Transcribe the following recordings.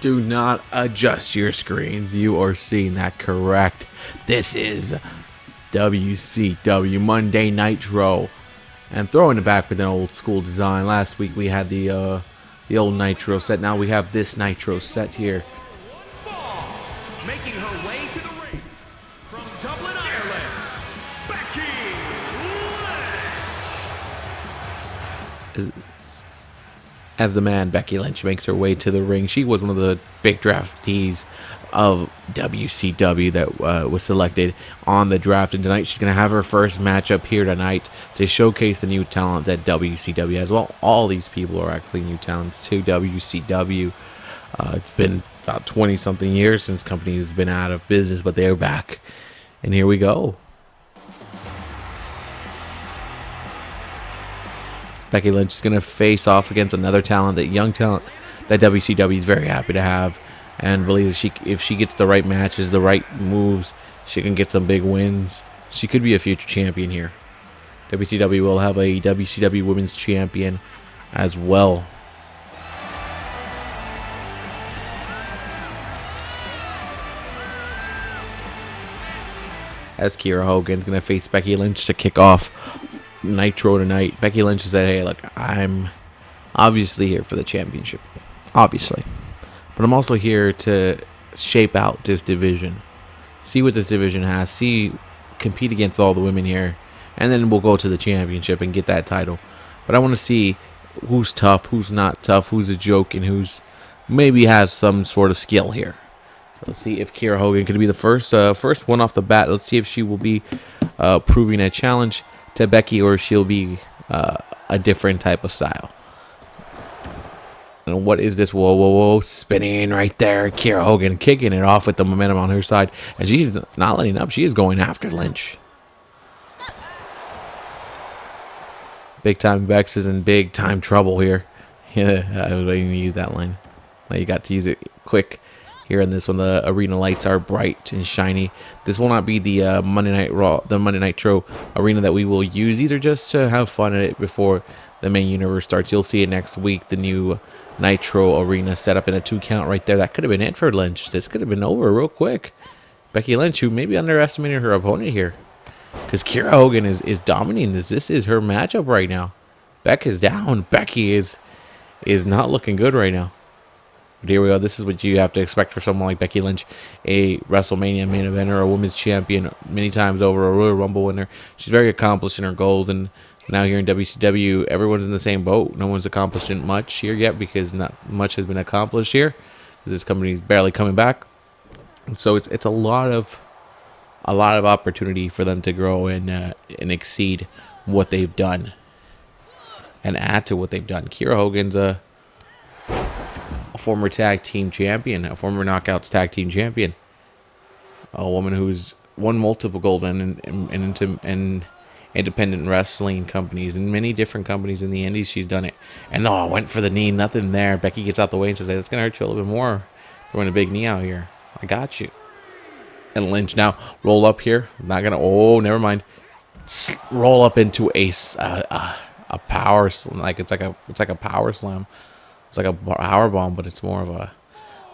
Do not adjust your screens. You are seeing that correct. This is WCW Monday Nitro. And throwing it back with an old school design. Last week we had the old Nitro set. Now we have this Nitro set here. Making her way to the ring from Dublin, Ireland, Becky Lynch. As the man, Becky Lynch makes her way to the ring. She was one of the big draftees of WCW that was selected on the draft. And tonight she's going to have her first matchup here tonight to showcase the new talent that WCW has. Well, all these people are actually new talents to WCW. It's been about 20-something years since the company has been out of business, but they're back. And here we go. Becky Lynch is going to face off against another talent, that young talent that WCW is very happy to have, and believes if she gets the right matches, the right moves, she can get some big wins. She could be a future champion here. WCW will have a WCW Women's Champion as well. As Kiera Hogan's going to face Becky Lynch to kick off Nitro tonight. Becky Lynch said, hey, look, I'm obviously here for the championship. Obviously. But I'm also here to shape out this division. See what this division has. Compete against all the women here. And then we'll go to the championship and get that title. But I want to see who's tough, who's not tough, who's a joke, and who's maybe has some sort of skill here. So let's see if Kiera Hogan could be the first one off the bat. Let's see if she will be proving a challenge to Becky, or she'll be a different type of style. And what is this? Whoa, spinning right there. Kiera Hogan kicking it off with the momentum on her side, and she's not letting up. She is going after Lynch. Big time Bex is in big time trouble here. Yeah, I was waiting to use that line. Well, you got to use it quick. Here in this one, the arena lights are bright and shiny. This will not be the Monday Nitro arena that we will use. These are just to have fun at it before the main universe starts. You'll see it next week. The new Nitro arena set up in a 2 count right there. That could have been it for Lynch. This could have been over real quick. Becky Lynch, who maybe underestimated her opponent here, because Kiera Hogan is dominating this. This is her matchup right now. Beck is down. Becky is not looking good right now. But here we go. This is what you have to expect for someone like Becky Lynch, a WrestleMania main eventer, a women's champion many times over, a Royal Rumble winner. She's very accomplished in her goals, and now here in WCW, everyone's in the same boat. No one's accomplished much here yet because not much has been accomplished here. This company is barely coming back, so it's a lot of opportunity for them to grow and exceed what they've done and add to what they've done. Kiera Hogan's a former tag team champion, a former Knockouts tag team champion, a woman who's won multiple gold and independent wrestling companies and many different companies in the indies. She's done it. And I went for the knee, nothing there. Becky gets out the way and says, hey, that's going to hurt you a little bit more throwing a big knee out here. I got you. And Lynch now roll up here. Not going to, never mind. Roll up into a power, like it's like a power slam. It's like a power bomb, but it's more of a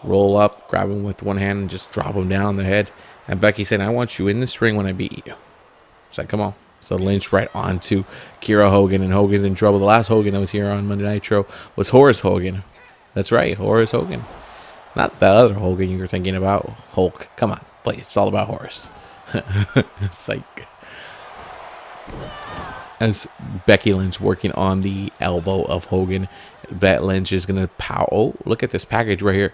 roll up, grab him with one hand, and just drop him down on the head. And Becky saying, I want you in this ring when I beat you. She's like, come on. So Lynch right onto Kiera Hogan, and Hogan's in trouble. The last Hogan that was here on Monday Nitro was Horace Hogan. That's right, Horace Hogan. Not the other Hogan you were thinking about, Hulk. Come on, please. It's all about Horace. Psych. As Becky Lynch working on the elbow of Hogan, Bet Lynch is going to power. Oh, look at this package right here.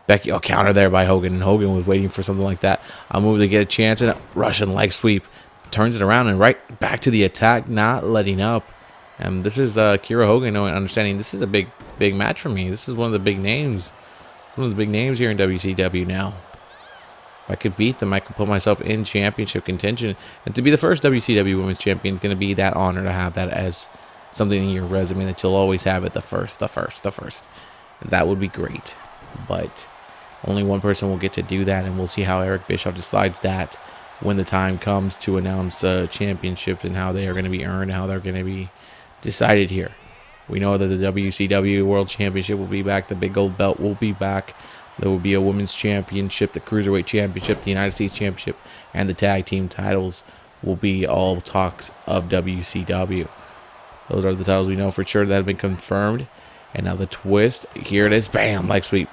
Becky, counter there by Hogan. And Hogan was waiting for something like that. A move to get a chance, and a Russian leg sweep. Turns it around and right back to the attack, not letting up. And this is Kiera Hogan understanding this is a big match for me. This is one of the big names. One of the big names here in WCW now. If I could beat them, I could put myself in championship contention. And to be the first WCW Women's Champion is going to be that honor to have that as something in your resume that you'll always have it, the first. And that would be great. But only one person will get to do that, and we'll see how Eric Bischoff decides that when the time comes to announce championships and how they are going to be earned, how they're going to be decided here. We know that the WCW World Championship will be back. The big gold belt will be back. There will be a women's championship, the cruiserweight championship, the United States championship, and the tag team titles will be all talks of WCW. Those are the titles we know for sure that have been confirmed. And now the twist, here it is, bam, leg sweep.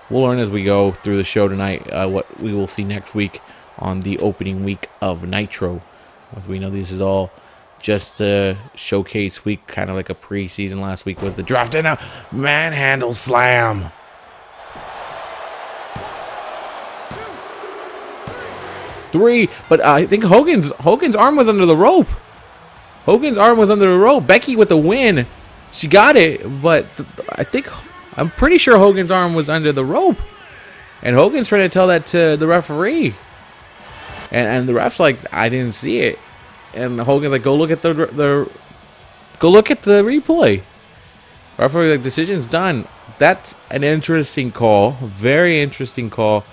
We'll learn as we go through the show tonight what we will see next week on the opening week of Nitro. As we know, this is all just a showcase week, kind of like a preseason. Last week was the draft and a manhandle slam. Three, but I think Hogan's arm was under the rope. Hogan's arm was under the rope. Becky with the win. She got it, but I'm pretty sure Hogan's arm was under the rope. And Hogan's trying to tell that to the referee. And the ref's like, I didn't see it. And Hogan's like, go look at the replay. Referee like, decision's done. That's an interesting call. Very interesting call.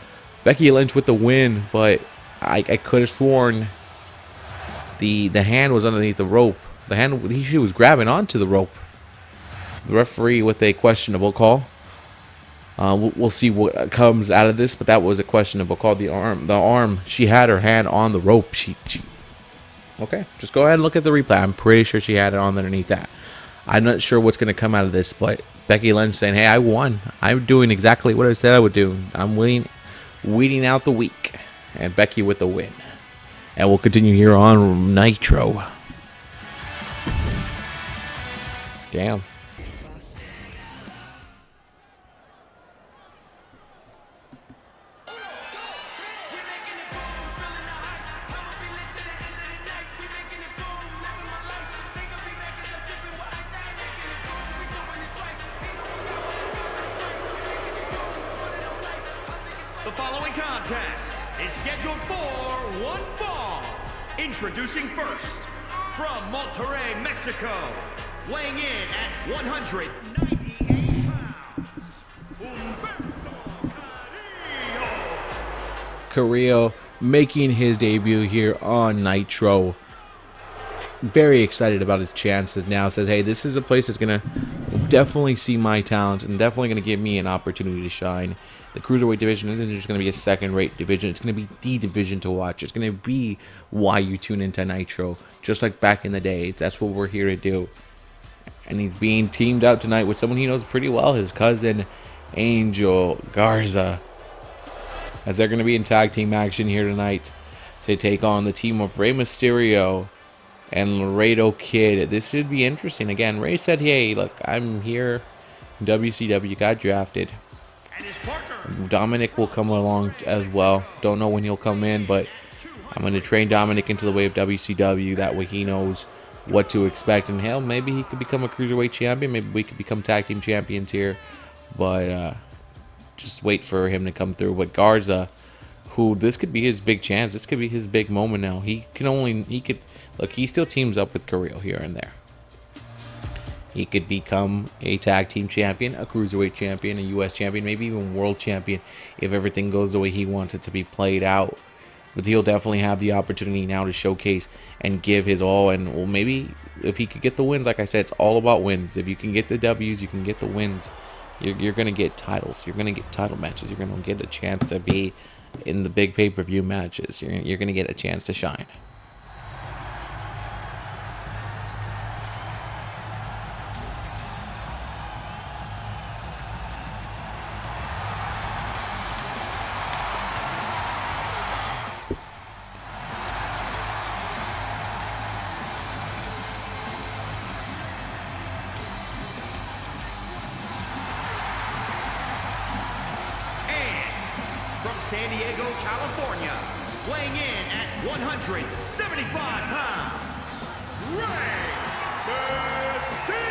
Becky Lynch with the win, but I could have sworn the hand was underneath the rope. The hand, she was grabbing onto the rope. The referee with a questionable call. We'll see what comes out of this, but that was a questionable call. The arm, she had her hand on the rope. Okay, just go ahead and look at the replay. I'm pretty sure she had it on underneath that. I'm not sure what's going to come out of this, but Becky Lynch saying, hey, I won. I'm doing exactly what I said I would do. I'm weeding out the weak. And Becky with the win. And we'll continue here on Nitro. Damn. The following contest is scheduled for one fall. Introducing first, from Monterrey, Mexico, weighing in at 198 pounds, Humberto Carrillo making his debut here on Nitro. Very excited about his chances now. Says, hey, this is a place that's going to definitely see my talents and definitely going to give me an opportunity to shine. The cruiserweight division isn't just going to be a second-rate division. It's going to be the division to watch. It's going to be why you tune into Nitro, just like back in the day. That's what we're here to do. And he's being teamed up tonight with someone he knows pretty well, his cousin, Angel Garza. As they're going to be in tag team action here tonight to take on the team of Rey Mysterio and Laredo Kid. This should be interesting. Again, Rey said, hey, look, I'm here. WCW got drafted. and his partner. Dominic will come along as well. Don't know when he'll come in, but I'm going to train Dominic into the way of WCW. That way he knows what to expect. And hell, maybe he could become a cruiserweight champion. Maybe we could become tag team champions here. But just wait for him to come through. But Garza, who this could be his big chance. This could be his big moment now. He still teams up with Carrillo here and there. He could become a tag team champion, a cruiserweight champion, a U.S. champion, maybe even world champion if everything goes the way he wants it to be played out. But he'll definitely have the opportunity now to showcase and give his all. And well, maybe if he could get the wins, like I said, it's all about wins. If you can get the W's, you can get the wins. You're going to get titles. You're going to get title matches. You're going to get a chance to be in the big pay-per-view matches. You're going to get a chance to shine. From San Diego, California, weighing in at 175 pounds, Rey Mysterio!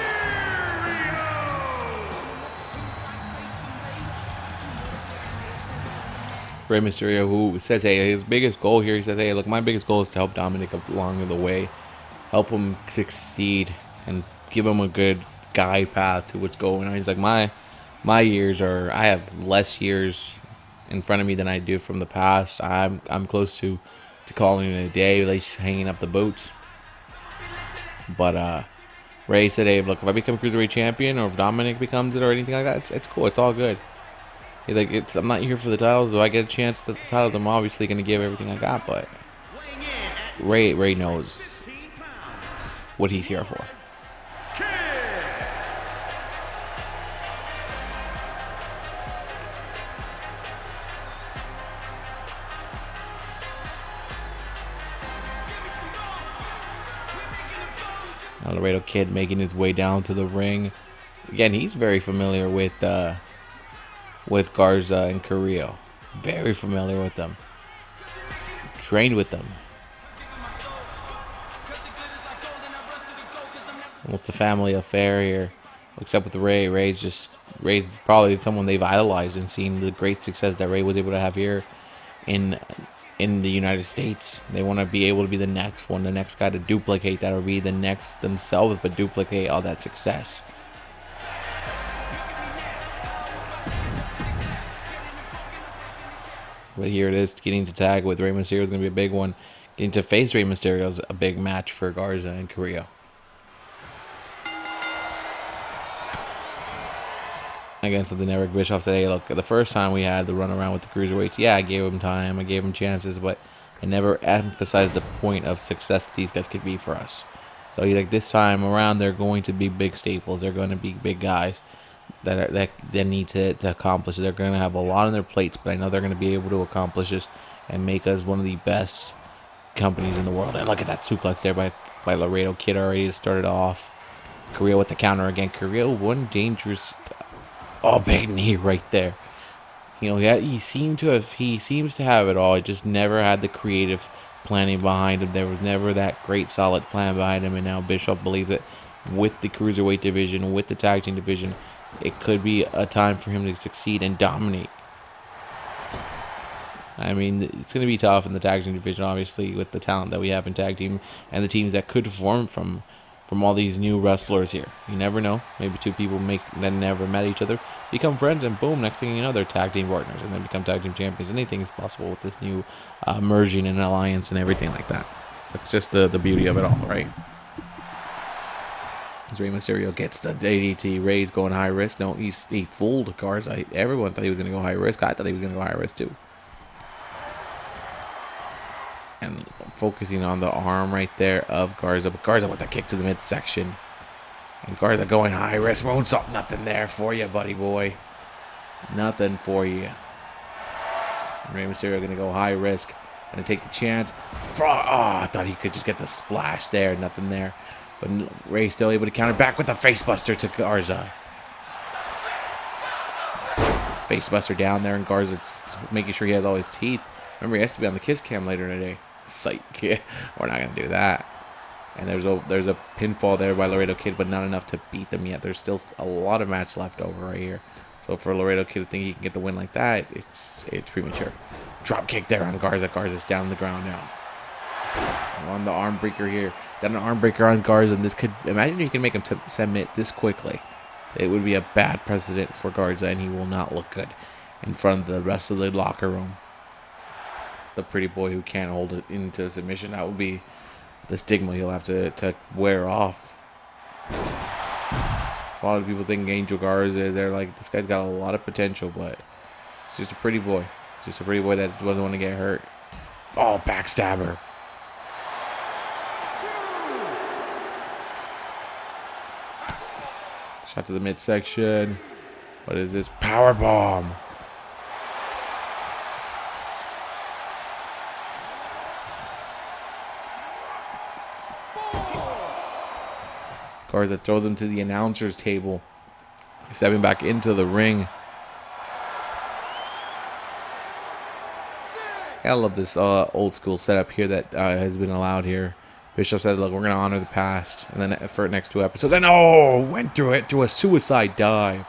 Rey Mysterio, who says, hey, his biggest goal here, he says, hey, look, my biggest goal is to help Dominic along the way, help him succeed, and give him a good guide path to what's going on. He's like, my years are, I have less years in front of me than I do from the past. I'm close to calling it a day, at least hanging up the boots. But Rey said, hey, look, if I become cruiserweight champion or if Dominic becomes it or anything like that, it's cool. It's all good. He's like, I'm not here for the titles. Do I get a chance at the titles? I'm obviously going to give everything I got, but Ray knows what he's here for. Laredo Kid making his way down to the ring. Again, he's very familiar with Garza and Carrillo. Very familiar with them. Trained with them. Almost a family affair here. Except with Ray. Ray's probably someone they've idolized and seen the great success that Ray was able to have here in the United States. They want to be able to be the next one, the next guy to duplicate that, or be the next themselves, but duplicate all that success. But here it is, getting to tag with Rey Mysterio is going to be a big one. Getting to face Rey Mysterio is a big match for Garza and Carrillo. Again, something Eric Bischoff said, hey, look, the first time we had the run around with the cruiserweights, yeah, I gave him time, I gave him chances, but I never emphasized the point of success that these guys could be for us. So he's like, this time around, they're going to be big staples. They're going to be big guys that need to accomplish. They're going to have a lot on their plates, but I know they're going to be able to accomplish this and make us one of the best companies in the world. And look at that suplex there by Laredo Kid already started off. Carrillo with the counter again. Carrillo, one dangerous... Oh, big knee right there. You know, he seems to have it all. It just never had the creative planning behind him. There was never that great solid plan behind him. And now Bischoff believes that with the cruiserweight division, with the tag team division, it could be a time for him to succeed and dominate. I mean, it's going to be tough in the tag team division, obviously, with the talent that we have in tag team and the teams that could form from all these new wrestlers here. You never know. Maybe two people that never met each other become friends, and boom, next thing you know, they're tag team partners and then become tag team champions. Anything is possible with this new merging and alliance and everything like that. That's just the beauty of it all, right? As Rey Mysterio gets the ADT, Ray's going high risk. No, he fooled Garza. Everyone thought he was going to go high risk. I thought he was going to go high risk too. And focusing on the arm right there of Garza. But Garza with the kick to the midsection. And Garza going high risk. Moonsault. Nothing there for you, buddy boy. Nothing for you. And Rey Mysterio going to go high risk. Going to take the chance. Oh, I thought he could just get the splash there. Nothing there. But Ray's still able to counter back with the facebuster to Garza. Facebuster down there. And Garza's making sure he has all his teeth. Remember, he has to be on the kiss cam later today. Psych. We're not going to do that. And there's a pinfall there by Laredo Kid, but not enough to beat them yet. There's still a lot of match left over right here. So for Laredo Kid to think he can get the win like that, it's premature. Drop kick there on Garza. Garza's down on the ground now. On the arm breaker here. Got an arm breaker on Garza, and this could... Imagine you can make him submit this quickly. It would be a bad precedent for Garza, and he will not look good in front of the rest of the locker room. The pretty boy who can't hold it into submission. That would be the stigma he'll have to wear off. A lot of people think Angel Garza, they're like, this guy's got a lot of potential, but it's just a pretty boy. It's just a pretty boy that doesn't want to get hurt. Oh, backstabber. Shot to the midsection. What is this? Power bomb. Garza throws him to the announcer's table. Stepping back into the ring. I love this old school setup here that has been allowed here. Bischoff said, look, we're going to honor the past. And then for the next 2 episodes, then, went through it to a suicide dive.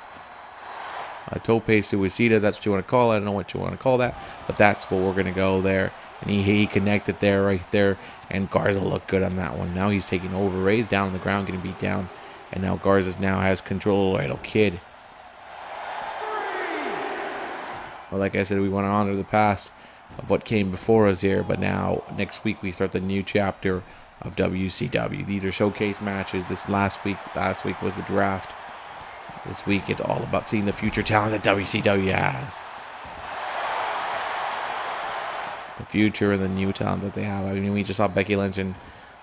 A tope suicida, that's what you want to call it. I don't know what you want to call that. But that's what we're going to go there. And he connected there, right there. And Garza looked good on that one. Now he's taking over. Ray's down on the ground, getting beat down. And now Garza now has control of Laredo Kid. Well, like I said, we want to honor the past of what came before us here. But now, next week, we start the new chapter of WCW. These are showcase matches. Last week was the draft. This week, it's all about seeing the future talent that WCW has. The future and the new talent that they have. I mean, we just saw Becky Lynch and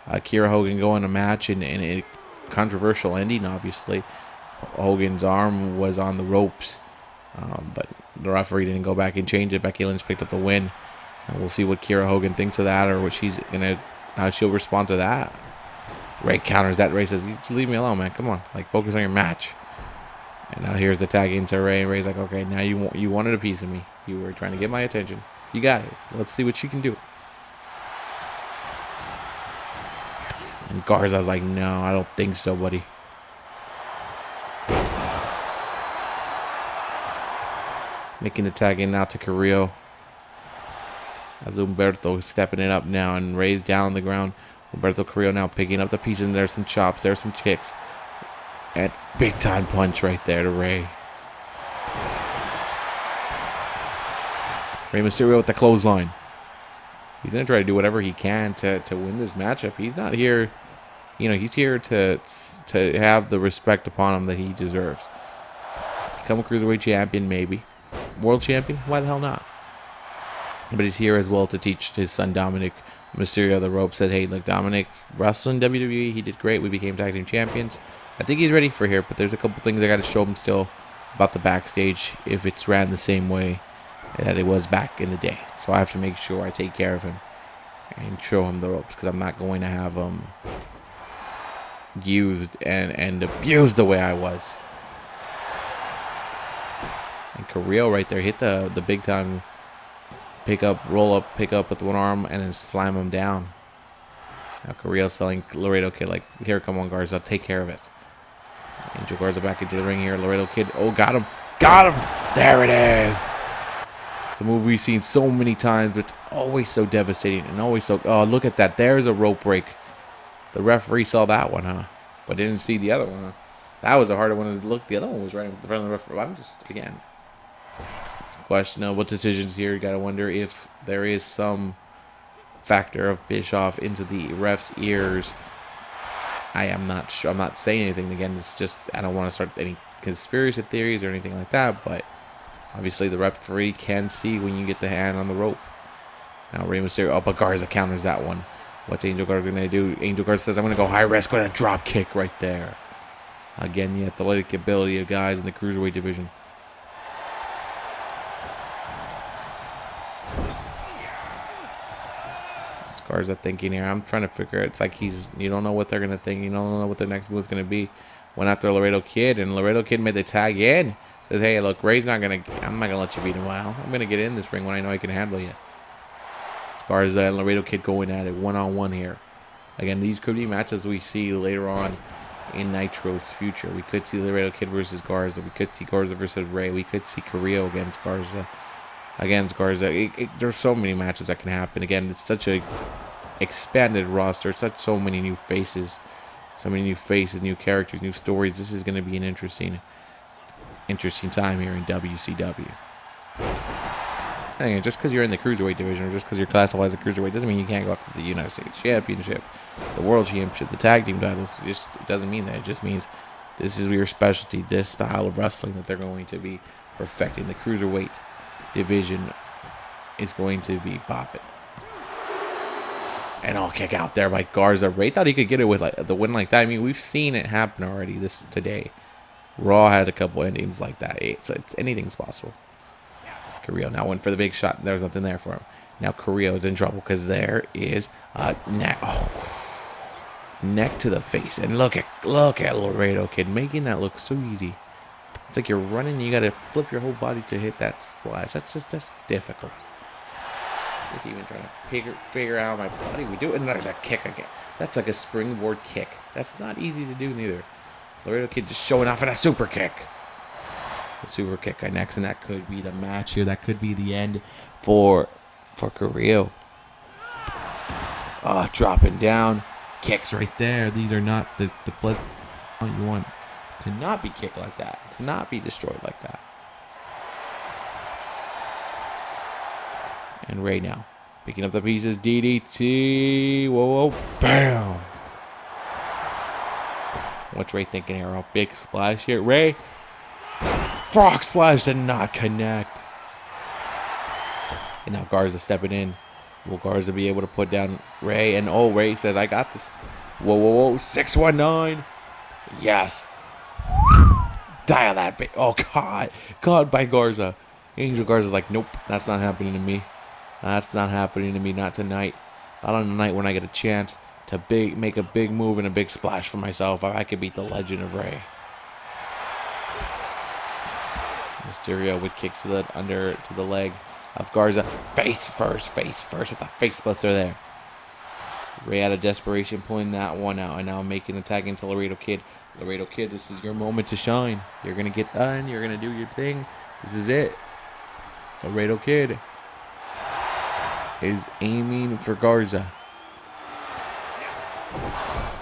Kiera Hogan go in a match and a controversial ending, obviously. Hogan's arm was on the ropes, but the referee didn't go back and change it. Becky Lynch picked up the win. And we'll see what Kiera Hogan thinks of that, or what how she'll respond to that. Ray counters that. Ray says, "Just leave me alone, man. Come on, like focus on your match." And now here's the tag into Ray, and Ray's like, "Okay, now you wanted a piece of me. You were trying to get my attention. You got it. Let's see what you can do." And Garza's like, "No, I don't think so, buddy." Making the tag in now to Carrillo. As Humberto stepping it up now, and Ray's down on the ground. Humberto Carrillo now picking up the pieces, and there's some chops, there's some kicks. And big time punch right there to Ray. Rey Mysterio with the clothesline. He's going to try to do whatever he can to win this matchup. He's not here, he's here to have the respect upon him that he deserves. Become a Cruiserweight champion, maybe. World champion? Why the hell not? But he's here as well to teach his son Dominic Mysterio the ropes. Said, "Hey, look, Dominic wrestled in WWE. He did great. We became tag team champions. I think he's ready for here, but there's a couple things I got to show him still about the backstage if it's ran the same way that it was back in the day. So I have to make sure I take care of him and show him the ropes, because I'm not going to have him used and abused the way I was." And Carrillo right there hit the big time roll up, pick up with one arm, and then slam him down. Now Carrillo's telling Laredo Kid, like, "Here, come on, Garza, take care of it." Angel Garza back into the ring here. Laredo Kid, oh, got him. There it is. It's a move we've seen so many times, but it's always so devastating and always so... Oh, look at that. There's a rope break. The referee saw that one, huh? But didn't see the other one, huh? That was a harder one to look. The other one was right in front of the referee. I'm just, again... Question of what decisions here. You gotta wonder if there is some factor of Bischoff into the ref's ears. I am not sure. I'm not saying anything. Again, it's just I don't want to start any conspiracy theories or anything like that. But obviously, the referee can see when you get the hand on the rope. Now Rey Mysterio. Oh, but Garza counters that one. What's Angel Garza gonna do? Angel Garza says, "I'm gonna go high risk with a drop kick right there." Again, the athletic ability of guys in the cruiserweight division. Garza thinking here. I'm trying to figure it. It's like you don't know what they're going to think. You don't know what their next move is going to be. Went after Laredo Kid, and Laredo Kid made the tag in. Says, "Hey, look, I'm not going to let you beat him out. I'm going to get in this ring when I know I can handle you." It's Garza and Laredo Kid going at it one-on-one here. Again, these could be matches we see later on in Nitro's future. We could see Laredo Kid versus Garza. We could see Garza versus Ray. We could see Carrillo against Garza. There's so many matches that can happen. Again, it's such a expanded roster, so many new faces, new characters, new stories. This is going to be an interesting time here in WCW. And just because you're in the cruiserweight division, or just because you're classified as a cruiserweight, doesn't mean you can't go after the United States Championship, the World Championship, the tag team titles. It doesn't mean that. It just means this is your specialty, this style of wrestling that they're going to be perfecting. The cruiserweight division is going to be popping. And I'll kick out there by Garza. Ray thought he could get it with the win like that. I mean, we've seen it happen already today. Raw had a couple endings like that. So anything's possible. Carrillo now went for the big shot. There's nothing there for him. Now Carrillo's in trouble because there is a neck. Oh, neck to the face. And look at Laredo Kid making that look so easy. It's like you're running, you gotta flip your whole body to hit that splash. That's difficult. Just even trying to figure out my body. We do it, and there's a kick again. That's like a springboard kick. That's not easy to do neither. Laredo Kid just showing off in a super kick. The super kick connects, and that could be the match here. That could be the end for Carrillo. Dropping down. Kicks right there. These are not the blood you want. To not be kicked like that. To not be destroyed like that. And Ray now. Picking up the pieces. DDT. Whoa. Bam. What's Ray thinking here? A big splash here. Ray Frog splash did not connect. And now Garza stepping in. Will Garza be able to put down Ray? And oh, Ray says, I got this. Whoa, whoa, whoa. 619. Yes. Dial that bit. Oh, God. Caught by Garza. Angel Garza's like, nope, that's not happening to me. That's not happening to me. Not tonight. Not on the night when I get a chance to make a big move and a big splash for myself. I could beat the Legend of Ray. Mysterio with kicks to the leg of Garza. Face first with the face buster there. Ray out of desperation pulling that one out, and now making the tag into Laredo Kid. Laredo Kid, this is your moment to shine. You're going to get done. You're going to do your thing. This is it. Laredo Kid is aiming for Garza.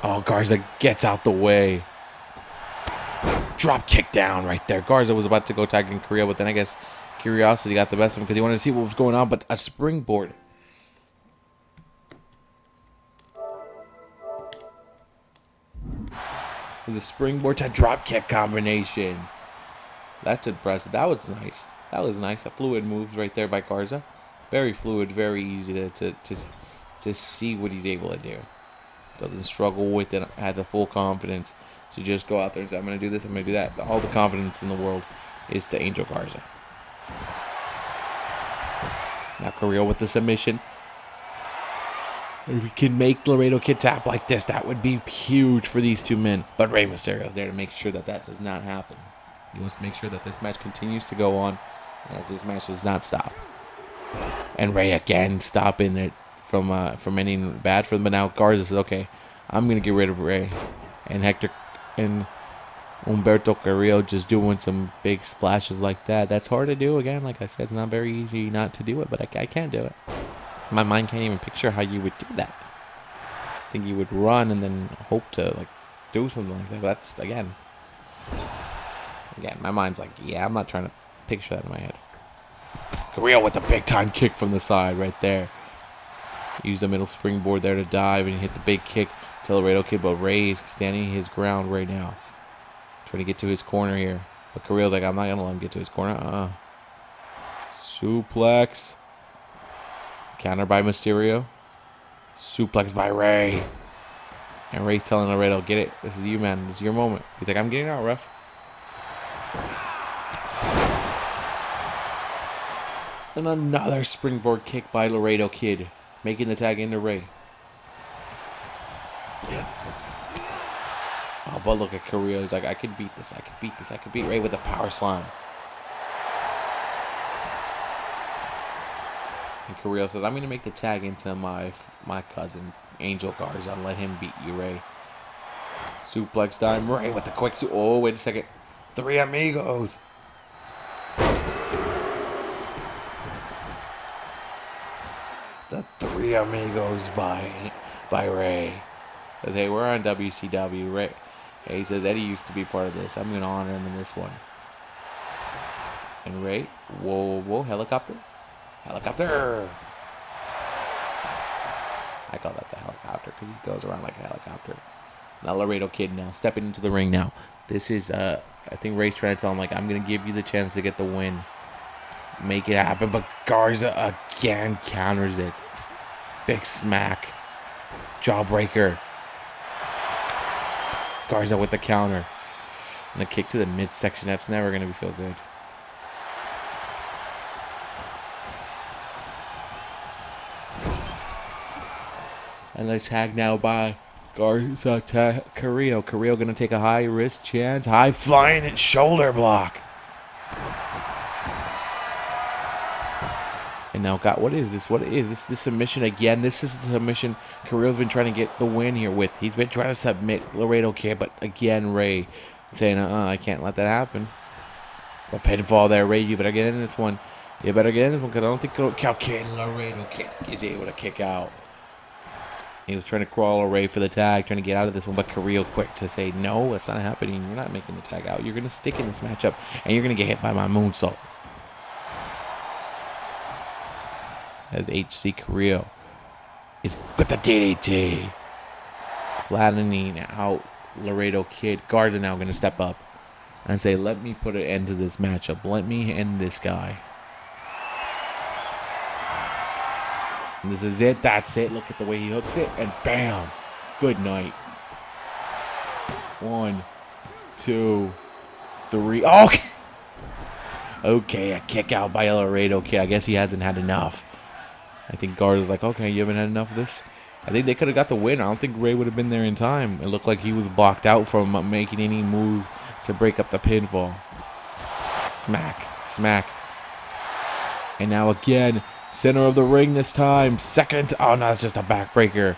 Oh, Garza gets out the way. Drop kick down right there. Garza was about to go tag in Carrillo, but then I guess curiosity got the best of him because he wanted to see what was going on, but a springboard. It was a springboard to drop kick combination. That's impressive. That was nice. That was nice. A fluid move right there by Garza. Very fluid, very easy to see what he's able to do. Doesn't struggle with it. Had the full confidence to just go out there and say, I'm going to do this, I'm going to do that. All the confidence in the world is to Angel Garza. Now Carrillo with the submission. If we can make Laredo Kid tap like this, that would be huge for these two men. But Rey Mysterio is there to make sure that that does not happen. He wants to make sure that this match continues to go on and that this match does not stop. And Rey again stopping it from ending bad for them. But now Garza says, okay, I'm going to get rid of Rey. And Hector and Humberto Carrillo just doing some big splashes like that. That's hard to do. Again, like I said, it's not very easy not to do it, but I can't do it. My mind can't even picture how you would do that. I think you would run and then hope to like do something like that. But that's again, my mind's like, yeah, I'm not trying to picture that in my head. Carrillo with the big time kick from the side right there. Use the middle springboard there to dive and hit the big kick to Laredo Kid, but Rey standing his ground right now. Trying to get to his corner here. But Carrillo's like, I'm not going to let him get to his corner. Suplex. Counter by Mysterio. Suplex by Rey. And Rey's telling Laredo, get it. This is you, man. This is your moment. He's like, I'm getting out, ref. And another springboard kick by Laredo Kid. Making the tag into Rey. Oh, but look at Carrillo. He's like, I can beat this. I can beat this. I can beat Rey with a power slam. And Carrillo says, I'm going to make the tag into my cousin, Angel Garza, and let him beat you, Rey. Suplex time. Rey with the quick Oh, wait a second. Three Amigos. The Three Amigos by Rey. They were on WCW. Rey. He says Eddie used to be part of this. I'm going to honor him in this one. And Rey. Whoa, whoa, helicopter. Helicopter. I call that the helicopter because he goes around like a helicopter. Now Laredo Kid now stepping into the ring now. This is, I think Rey's trying to tell him, like, I'm going to give you the chance to get the win. Make it happen. But Garza again counters it. Big smack. Jawbreaker. Garza with the counter. And a kick to the midsection. That's never going to feel good. And a tag now by Garza to Carrillo. Carrillo going to take a high risk chance. High flying and shoulder block. And now what is this? What is this? This submission again. This is the submission Carrillo's been trying to get the win here with. He's been trying to submit Laredo Kid, but again, Rey saying, I can't let that happen. A pinfall there, Rey. You better get in this one. You better get in this one because I don't think Laredo Kid is able to kick out. He was trying to crawl Rey for the tag, trying to get out of this one, but Carrillo quick to say, no, it's not happening. You're not making the tag out. You're going to stick in this matchup, and you're going to get hit by my moonsault. As HC Carrillo is with the DDT. Flattening out Laredo Kid. Garza now going to step up. and say, let me put an end to this matchup. Let me end this guy. And this is it. That's it. Look at the way he hooks it. And bam. Good night. 1, 2, 3. Oh, okay. Okay, a kick out by Laredo Kid. I guess he hasn't had enough. I think Garza's like, okay, you haven't had enough of this? I think they could have got the win. I don't think Ray would have been there in time. It looked like he was blocked out from making any move to break up the pinfall. Smack, smack. And now again, center of the ring this time. Second. Oh, no, it's just a backbreaker.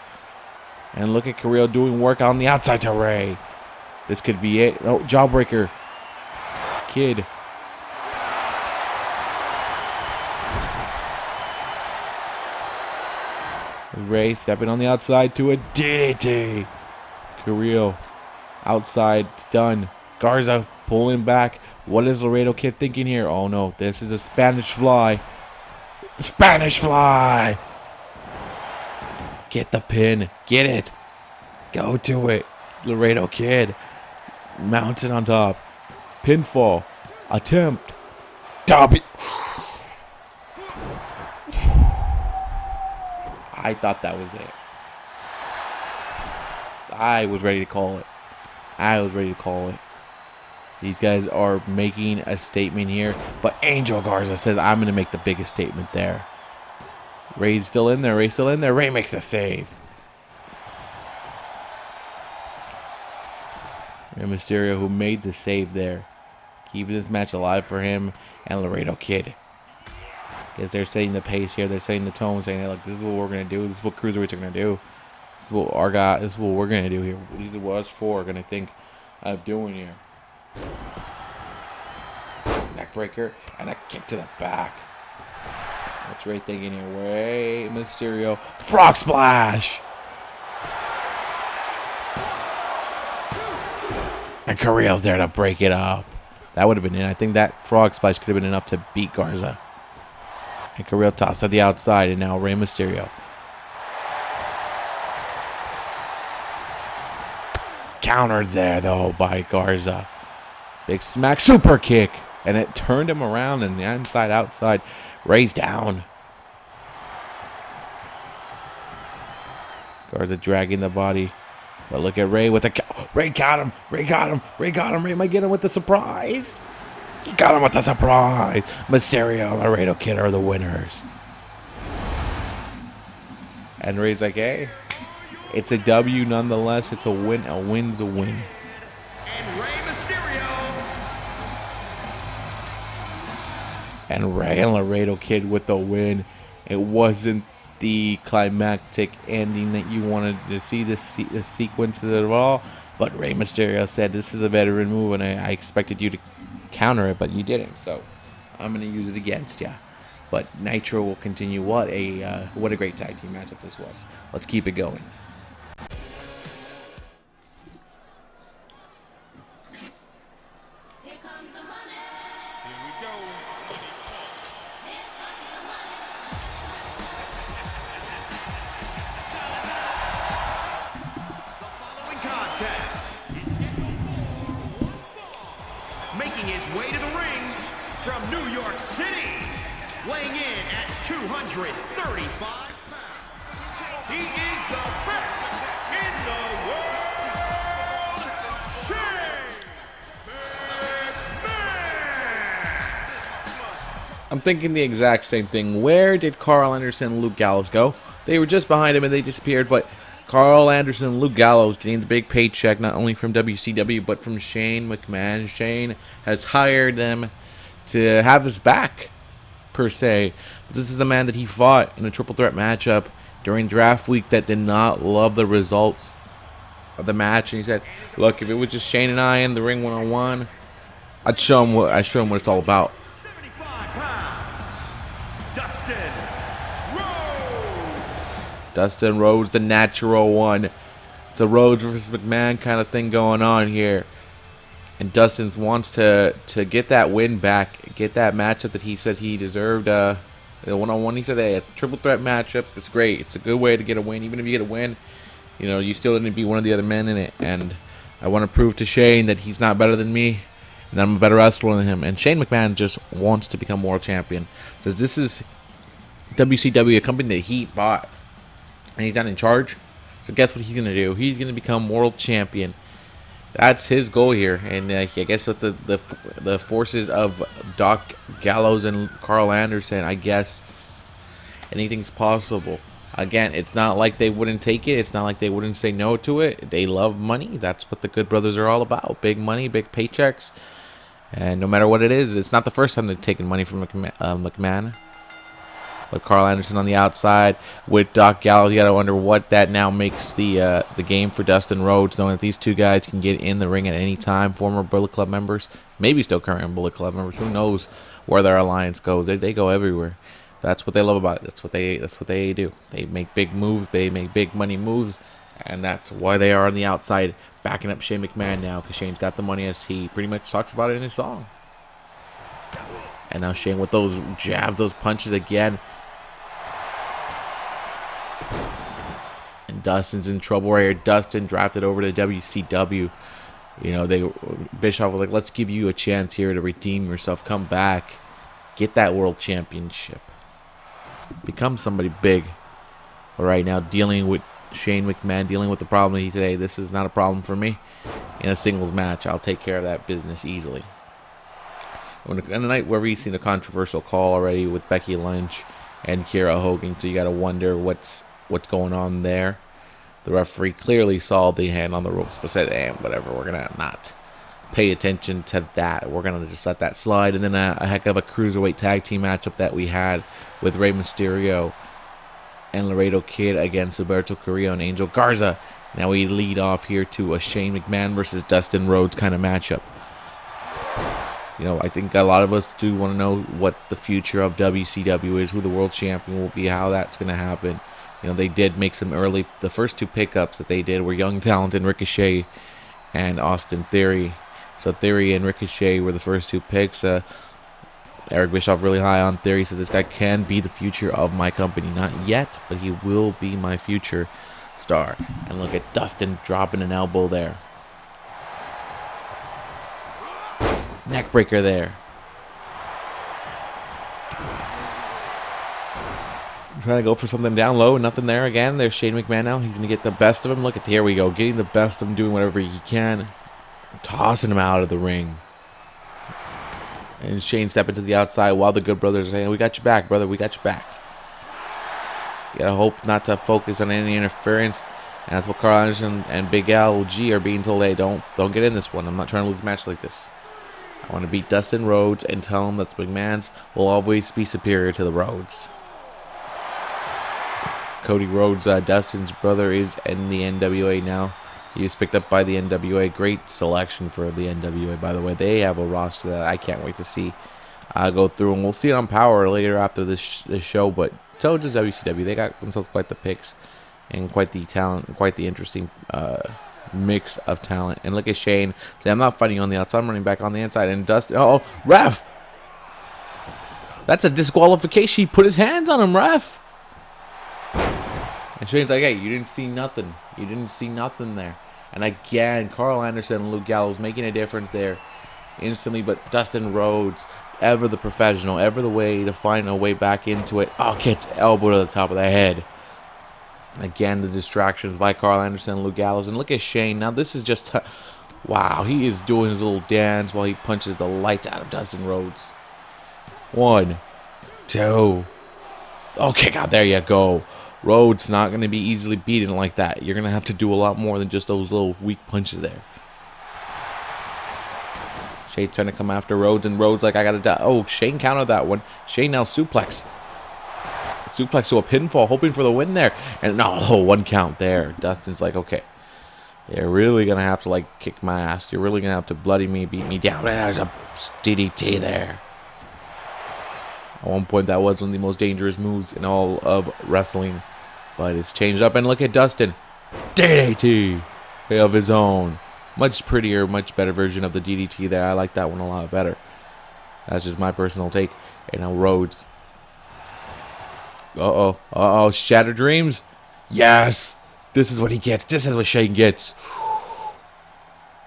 And look at Carrillo doing work on the outside to Ray. This could be it. Oh, jawbreaker. Kid. Ray stepping on the outside to a DDT. Carrillo outside, done. Garza pulling back. What is Laredo Kid thinking here? Oh no, this is a Spanish fly. Spanish fly. Get the pin. Get it. Go to it. Laredo Kid. Mounted on top. Pinfall. Attempt. W. I thought that was it. I was ready to call it. I was ready to call it. These guys are making a statement here. But Angel Garza says, I'm going to make the biggest statement there. Ray's still in there. Ray's still in there. Ray makes a save. Rey Mysterio, who made the save there. Keeping this match alive for him and Laredo Kid. Because they're setting the pace here. They're setting the tone, saying, hey, look, this is what we're going to do. This is what cruiserweights are going to do. This is what our guy, this is what we're going to do here. These are what us four are going to think of doing here. Neckbreaker and a kick to the back. What's Ray thinking here? Rey Mysterio. Frog splash! And Carrillo's there to break it up. That would have been it. I think that frog splash could have been enough to beat Garza. And Carrillo tossed to the outside, and now Rey Mysterio. Countered there, though, by Garza. Big smack, super kick. And it turned him around, and the inside, outside. Ray's down. Garza dragging the body. But look at Ray with the... Ray got him. Ray got him. Ray got him. Ray might get him with the surprise. He got him with the surprise. Mysterio and Laredo Kid are the winners. And Ray's like, hey, it's a W nonetheless. It's a win. A win's a win. And Rey Mysterio. And Ray and Laredo Kid with the win. It wasn't the climactic ending that you wanted to see, the sequence of it all. But Rey Mysterio said, this is a veteran move, and I expected you to counter it, but you didn't. So I'm going to use it against you. But Nitro will continue. What a great tag team matchup this was. Let's keep it going. Here comes the money. Here we go. Following contest is scheduled for one fall. Making his way to the ring from New York City, weighing in at 235 pounds. He is the best in the world, Shane McMahon. I'm thinking the exact same thing. Where did Carl Anderson and Luke Gallows go? They were just behind him and they disappeared, but Carl Anderson and Luke Gallows getting the big paycheck not only from WCW but from Shane McMahon. Shane has hired them to have his back, per se. But this is a man that he fought in a triple threat matchup during draft week that did not love the results of the match. And he said, look, if it was just Shane and I in the ring one-on-one, I'd show him what it's all about. 75 pounds, Dustin Rhodes. Dustin Rhodes, the natural one. It's a Rhodes versus McMahon kind of thing going on here. And Dustin wants to get that win back, get that matchup that he said he deserved. The one-on-one, he said, hey, a triple threat matchup is great. It's a good way to get a win. Even if you get a win, you know, you still didn't beat one of the other men in it. And I want to prove to Shane that he's not better than me. and I'm a better wrestler than him. And Shane McMahon just wants to become world champion. Says this is WCW, a company that he bought, and he's not in charge. So guess what he's gonna do? He's gonna become world champion. That's his goal here, and I guess with the forces of Doc Gallows and Carl Anderson, I guess anything's possible. Again, it's not like they wouldn't take it. It's not like they wouldn't say no to it. They love money. That's what the Good Brothers are all about. Big money, big paychecks. And no matter what it is, it's not the first time they've taken money from McMahon. But Carl Anderson on the outside with Doc Gallows. You got to wonder what that now makes the game for Dustin Rhodes, knowing that these two guys can get in the ring at any time. Former Bullet Club members, maybe still current Bullet Club members. Who knows where their alliance goes? They go everywhere. That's what they love about it. That's what they do. They make big moves. They make big money moves, and that's why they are on the outside backing up Shane McMahon now, because Shane's got the money, as he pretty much talks about it in his song. And now Shane with those jabs, those punches again. And Dustin's in trouble right here. Dustin drafted over to WCW. You know, Bischoff was like, let's give you a chance here to redeem yourself. Come back. Get that world championship. Become somebody big. But right now, dealing with Shane McMahon, dealing with the problem today, this is not a problem for me. In a singles match, I'll take care of that business easily. On a night where we've seen a controversial call already with Becky Lynch and Kiera Hogan, so you got to wonder what's going on there. The referee clearly saw the hand on the ropes, but said, whatever, we're going to not pay attention to that. We're going to just let that slide. And then a heck of a cruiserweight tag team matchup that we had with Rey Mysterio and Laredo Kid against Alberto Carrillo and Angel Garza. Now we lead off here to a Shane McMahon versus Dustin Rhodes kind of matchup. You know, I think a lot of us do want to know what the future of WCW is, who the world champion will be, how that's going to happen. You know, they did make some the first two pickups that they did were young talent in Ricochet and Austin Theory. So Theory and Ricochet were the first two picks. Eric Bischoff really high on Theory, says this guy can be the future of my company. Not yet, but he will be my future star. And look at Dustin dropping an elbow there. Neckbreaker there. Trying to go for something down low, nothing there again. There's Shane McMahon now. He's going to get the best of him. Look at, here we go. Getting the best of him, doing whatever he can. Tossing him out of the ring. And Shane stepping to the outside while the Good Brothers are saying, we got your back, brother. We got your back. You got to hope not to focus on any interference. And that's what Carl Anderson and Big Al G are being told, hey, don't get in this one. I'm not trying to lose a match like this. I want to beat Dustin Rhodes and tell him that the McMahons will always be superior to the Rhodes. Cody Rhodes, Dustin's brother, is in the NWA now. He was picked up by the NWA. Great selection for the NWA, by the way. They have a roster that I can't wait to see go through. And we'll see it on Power later after this show. But so does WCW. They got themselves quite the picks and quite the talent, quite the interesting mix of talent. And look at Shane. See, I'm not fighting on the outside. I'm running back on the inside. And Dustin, ref! That's a disqualification. He put his hands on him, ref. And Shane's like, hey, you didn't see nothing. You didn't see nothing there. And again, Carl Anderson and Luke Gallows making a difference there instantly. But Dustin Rhodes, ever the professional, ever the way to find a way back into it. Gets elbow to the top of the head. Again, the distractions by Carl Anderson and Luke Gallows. And look at Shane. Now, this is just... wow, he is doing his little dance while he punches the lights out of Dustin Rhodes. 1, 2. Kick out. There you go. Rhodes not going to be easily beaten like that. You're going to have to do a lot more than just those little weak punches there. Shane's trying to come after Rhodes, and Rhodes like, I got to die. Shane countered that one. Shane now suplex. Suplex to a pinfall, hoping for the win there. And no, 1 count there. Dustin's like, okay, you're really going to have to kick my ass. You're really going to have to bloody me, beat me down. And there's a DDT there. At one point, that was one of the most dangerous moves in all of wrestling. But it's changed up. And look at Dustin. DDT of his own. Much prettier, much better version of the DDT there. I like that one a lot better. That's just my personal take. And now Rhodes. Shattered Dreams. Yes. This is what he gets. This is what Shane gets.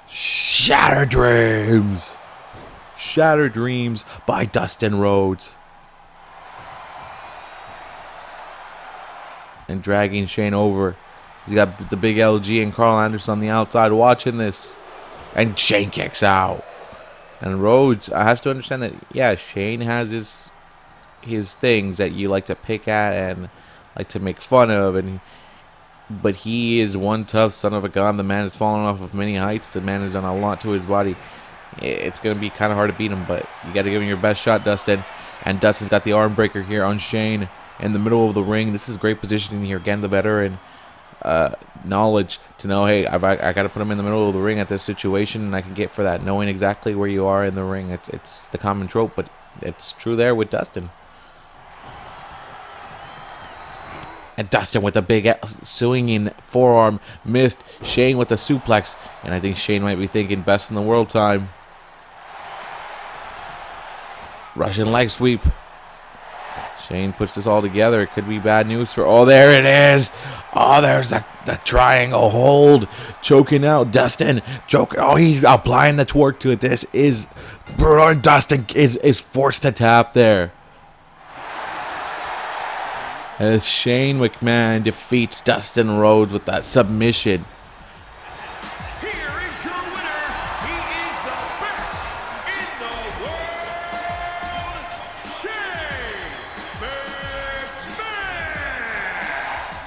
Shattered Dreams. Shattered Dreams by Dustin Rhodes. And dragging Shane over. He's got the big LG and Carl Anderson on the outside watching this. And Shane kicks out. And Rhodes, I have to understand that, yeah, Shane has his things that you like to pick at and like to make fun of. But he is one tough son of a gun. The man has fallen off of many heights. The man has done a lot to his body. It's going to be kind of hard to beat him, but you got to give him your best shot, Dustin. And Dustin's got the arm breaker here on Shane in the middle of the ring. This is great positioning here. Again, the veteran knowledge to know, hey, I got to put him in the middle of the ring at this situation, and I can get for that. Knowing exactly where you are in the ring. It's the common trope, but it's true there with Dustin. And Dustin with a big swinging forearm missed. Shane with a suplex. And I think Shane might be thinking best in the world time. Russian leg sweep. Shane puts this all together. It could be bad news for... Oh, there it is. Oh, there's the triangle hold. Choking out. Dustin. Choking. Oh, he's applying the torque to it. This is... Dustin is forced to tap there. As Shane McMahon defeats Dustin Rhodes with that submission. Here is your winner. He is the best in the world, Shane McMahon.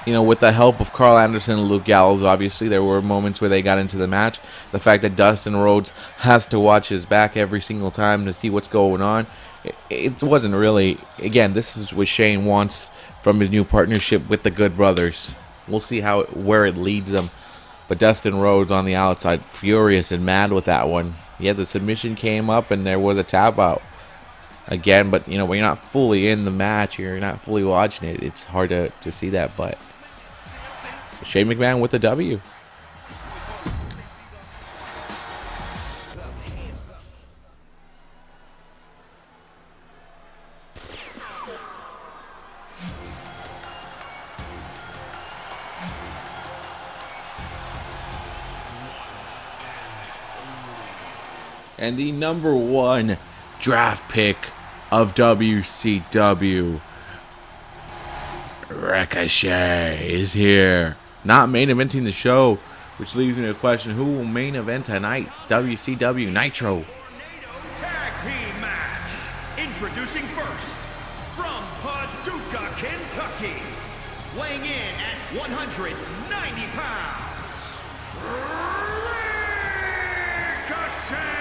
You know, with the help of Carl Anderson and Luke Gallows, obviously, there were moments where they got into the match. The fact that Dustin Rhodes has to watch his back every single time to see what's going on, it wasn't really... Again, this is what Shane wants from his new partnership with the Good Brothers. We'll see where it leads them. But Dustin Rhodes on the outside, furious and mad with that one. Yeah, the submission came up and there was a tap out. Again, but you know, when you're not fully in the match, you're not fully watching it, it's hard to see that. But Shane McMahon with the W. And the number one draft pick of WCW, Ricochet, is here. Not main eventing the show, which leaves me to question who will main event tonight's WCW Nitro. Tag team match. Introducing first, from Paducah, Kentucky, weighing in at 190 pounds, Ricochet.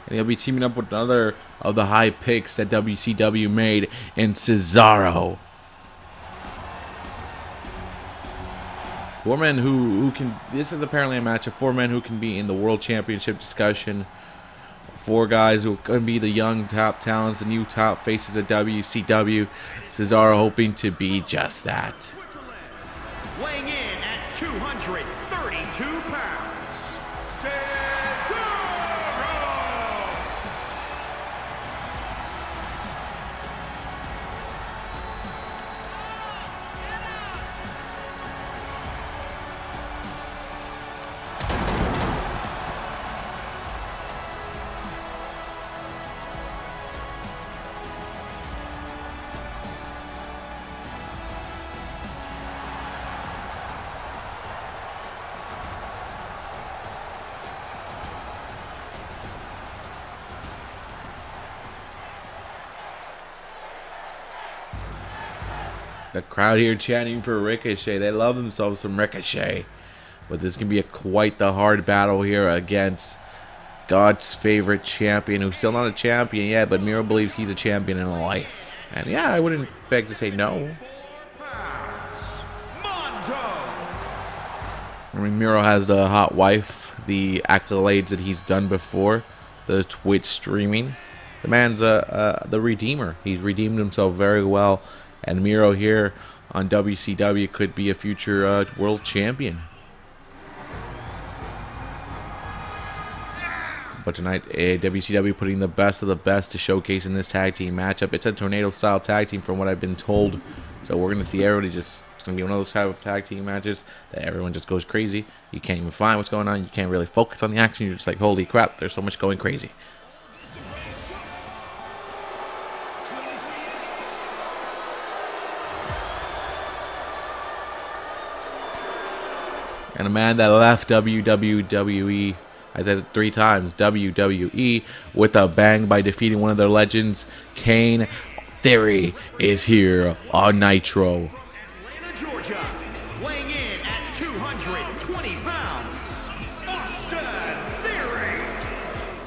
And he'll be teaming up with another of the high picks that WCW made in Cesaro. Four men who can... This is apparently a match of four men who can be in the World Championship discussion. Four guys who can be the young top talents, the new top faces of WCW. Cesaro hoping to be just that. Weighing in at 232 pounds, Cesaro! The crowd here chanting for Ricochet. They love themselves some Ricochet. But this can be quite the hard battle here against God's favorite champion, who's still not a champion yet, but Miro believes he's a champion in life. And yeah, I wouldn't beg to say no. I mean, Miro has the hot wife, the accolades that he's done before, the Twitch streaming. The man's the redeemer. He's redeemed himself very well, and Miro here on WCW could be a future world champion. But tonight, WCW putting the best of the best to showcase in this tag team matchup. It's a tornado-style tag team from what I've been told. So we're going to see everybody just... It's going to be one of those type of tag team matches that everyone just goes crazy. You can't even find what's going on. You can't really focus on the action. You're just like, holy crap, there's so much going crazy. And a man that left WWE... I said it 3 times. WWE with a bang by defeating one of their legends. Kane Theory is here on Nitro. Atlanta, Georgia, weighing in at 220 pounds, Austin Theory.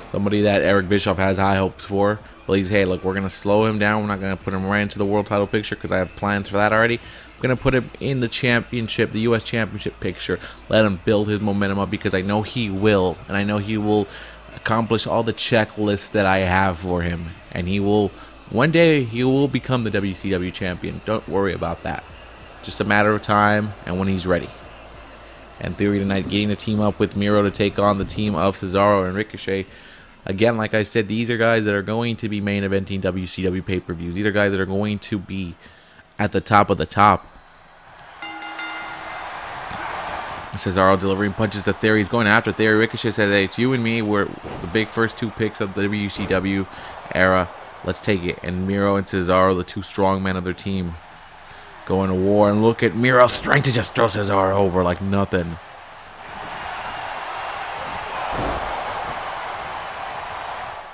Somebody that Eric Bischoff has high hopes for. Well, hey, look, we're going to slow him down. We're not going to put him right into the world title picture because I have plans for that already. I'm going to put him in the championship, the U.S. championship picture. Let him build his momentum up because I know he will. And I know he will accomplish all the checklists that I have for him. And he will, one day, he will become the WCW champion. Don't worry about that. Just a matter of time and when he's ready. And Theory tonight getting a team up with Miro to take on the team of Cesaro and Ricochet. Again, like I said, these are guys that are going to be main eventing WCW pay-per-views. These are guys that are going to be at the top of the top. Cesaro delivering punches to Theory. He's going after Theory. Ricochet said, hey, it's you and me. We're the big first 2 picks of the WCW era. Let's take it. And Miro and Cesaro, the 2 strong men of their team, going to war. And look at Miro's strength to just throw Cesaro over like nothing.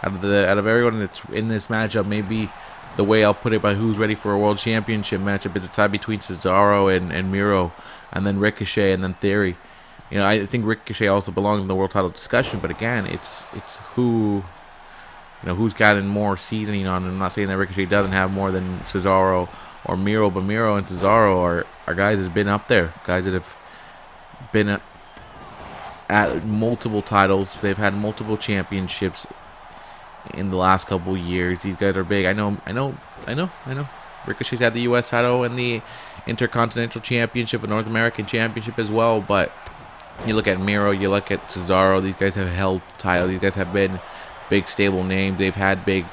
Out of everyone that's in this matchup, maybe the way I'll put it by who's ready for a world championship matchup is a tie between Cesaro and Miro, and then Ricochet, and then Theory. You know, I think Ricochet also belongs in the world title discussion, but again, it's who, you know, who's gotten more seasoning on. I'm not saying that Ricochet doesn't have more than Cesaro or Miro, but Miro and Cesaro are guys that's been up there, guys that have been at multiple titles. They've had multiple championships in the last couple years. These guys are big. I know. Ricochet's had the U.S. title and the Intercontinental Championship and North American Championship as well, but you look at Miro, you look at Cesaro, these guys have held titles. These guys have been big, stable names. They've had big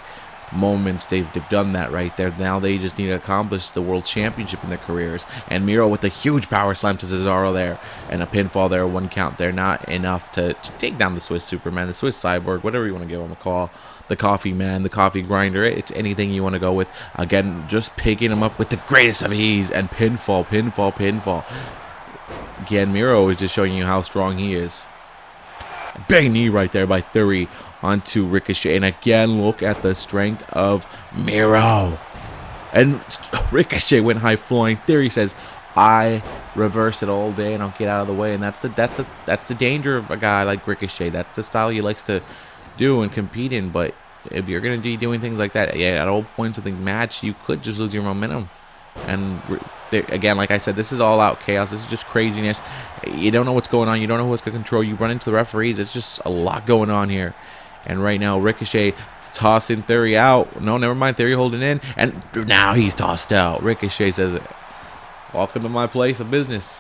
moments. They've done that right there. Now they just need to accomplish the World Championship in their careers. And Miro with a huge power slam to Cesaro there and a pinfall there, 1 count there. Not enough to take down the Swiss Superman, the Swiss Cyborg, whatever you want to give him a call. The Coffee Man, the Coffee Grinder. It's anything you want to go with. Again, just picking him up with the greatest of ease and pinfall. Again, Miro is just showing you how strong he is. Big knee right there by Theory onto Ricochet. And again, look at the strength of Miro. And Ricochet went high flying. Theory says, I reverse it all day and I'll get out of the way. And that's the danger of a guy like Ricochet. That's the style he likes to do and compete in. But if you're going to be doing things like that, yeah, at all points of the match, you could just lose your momentum. And again, like I said, this is all out chaos. This is just craziness. You don't know what's going on. You don't know who's going to control. You run into the referees. It's just a lot going on here. And right now, Ricochet tossing Theory out. No, never mind. Theory holding in. And now he's tossed out. Ricochet says, welcome to my place of business.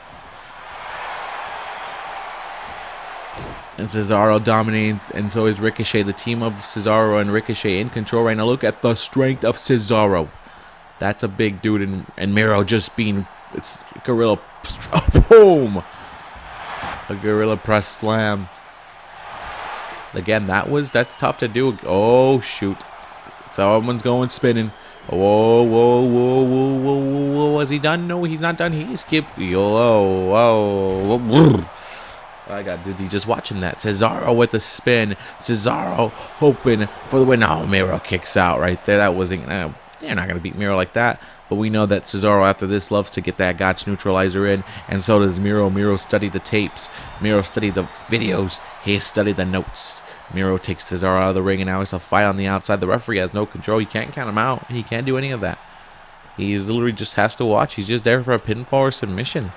And Cesaro dominating, and so is Ricochet. The team of Cesaro and Ricochet in control right now. Look at the strength of Cesaro. That's a big dude, and Miro just being gorilla, boom, a gorilla press slam. Again, that's tough to do. Oh shoot, someone's going spinning. Whoa! Is he done? No, he's not done. He skipped. Whoa! I got dizzy just watching that. Cesaro with the spin. Cesaro hoping for the win. No, Miro kicks out right there. That wasn't. They're not going to beat Miro like that. But we know that Cesaro, after this, loves to get that Gotch neutralizer in. And so does Miro. Miro studied the tapes. Miro studied the videos. He studied the notes. Miro takes Cesaro out of the ring, and now it's a fight on the outside. The referee has no control. He can't count him out. He can't do any of that. He literally just has to watch. He's just there for a pinfall or submission.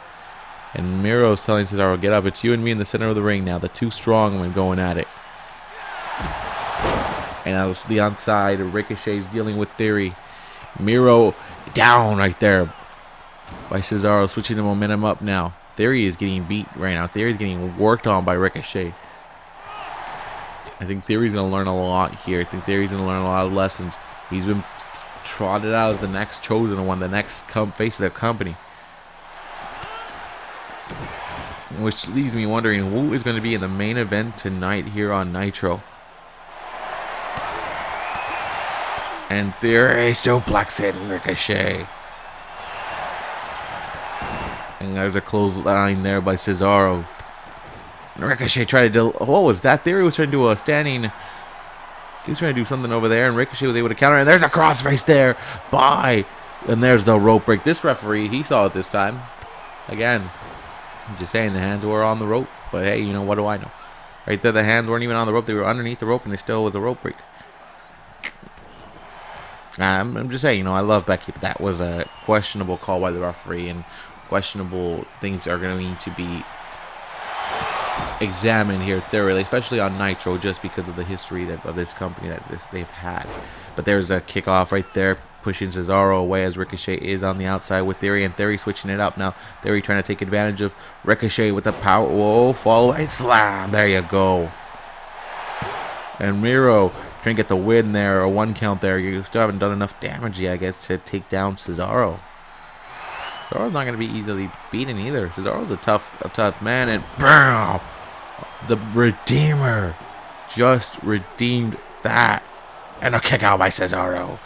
And Miro's telling Cesaro, get up. It's you and me in the center of the ring now. The two strong men going at it. And that was the onside. Ricochet's dealing with Theory. Miro down right there by Cesaro, switching the momentum up now. Theory is getting beat right now. Theory's getting worked on by Ricochet. I think Theory's going to learn a lot here. I think Theory's going to learn a lot of lessons. He's been trotted out as the next chosen one, the next face of the company. Which leaves me wondering who is going to be in the main event tonight here on Nitro. And Theory suplexing Ricochet. And there's a clothesline there by Cesaro. And Ricochet tried to what was that? Theory was trying to do a standing. He was trying to do something over there, and Ricochet was able to counter. And there's a crossface there by. And there's the rope break. This referee, he saw it this time. Again, I'm just saying the hands were on the rope. But hey, you know, what do I know? Right there, the hands weren't even on the rope. They were underneath the rope, and they still was a rope break. I'm just saying, you know, I love Becky, but that was a questionable call by the referee, and questionable things are going to need to be examined here thoroughly, especially on Nitro, just because of the history of this company that they've had. But there's a kickoff right there, pushing Cesaro away as Ricochet is on the outside with Theory, and Theory switching it up now. Theory trying to take advantage of Ricochet with the power. Whoa, follow away slam. There you go. And Miro trying to get the win there, or 1 count there. You still haven't done enough damage yet, I guess, to take down Cesaro. Cesaro's not going to be easily beaten either. Cesaro's a tough man, and BAM! The Redeemer just redeemed that. And a kick out by Cesaro.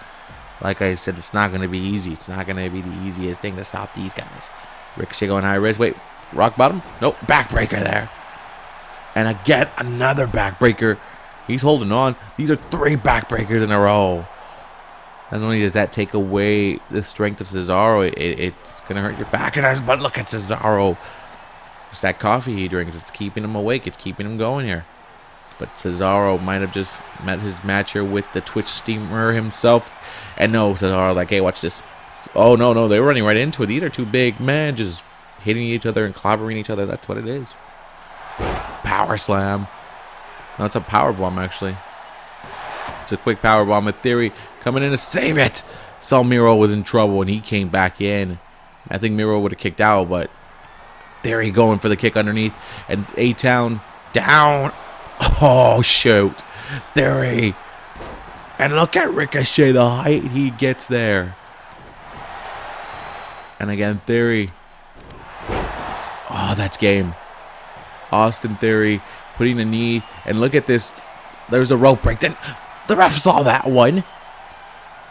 Like I said, it's not going to be easy. It's not going to be the easiest thing to stop these guys. Ricochet going high risk. Wait, rock bottom? Nope, backbreaker there. And again, another backbreaker. He's holding on. These are 3 backbreakers in a row. Not only does that take away the strength of Cesaro, it's going to hurt your back. But look at Cesaro. It's that coffee he drinks. It's keeping him awake. It's keeping him going here. But Cesaro might have just met his match here with the Twitch steamer himself. And no, Cesaro's like, hey, watch this. Oh, no, they're running right into it. These are 2 big men just hitting each other and clobbering each other. That's what it is. Power slam. No, it's a power bomb, actually. It's a quick power bomb with Theory coming in to save it. Saw Miro was in trouble, and he came back in. I think Miro would have kicked out, but Theory going for the kick underneath. And A-Town down. Oh, shoot. Theory. And look at Ricochet, the height he gets there. And again, Theory. Oh, that's game. Austin Theory putting a knee. And look at this. There's a rope break. Then the ref saw that one.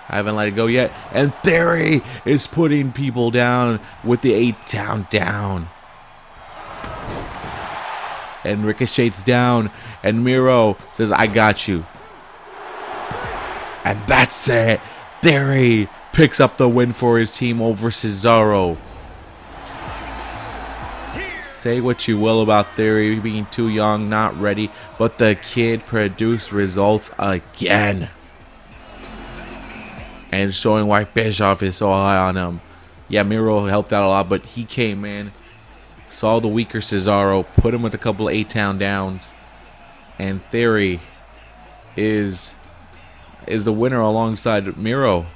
I haven't let it go yet. And Theory is putting people down with the 8-Town down. And Ricochet's down. And Miro says, I got you. And that's it. Theory picks up the win for his team over Cesaro. Say what you will about Theory being too young, not ready, but the kid produced results again. And showing why Bischoff is so high on him. Yeah, Miro helped out a lot, but he came in, saw the weaker Cesaro, put him with a couple of 8-Town downs, and Theory is the winner alongside Miro.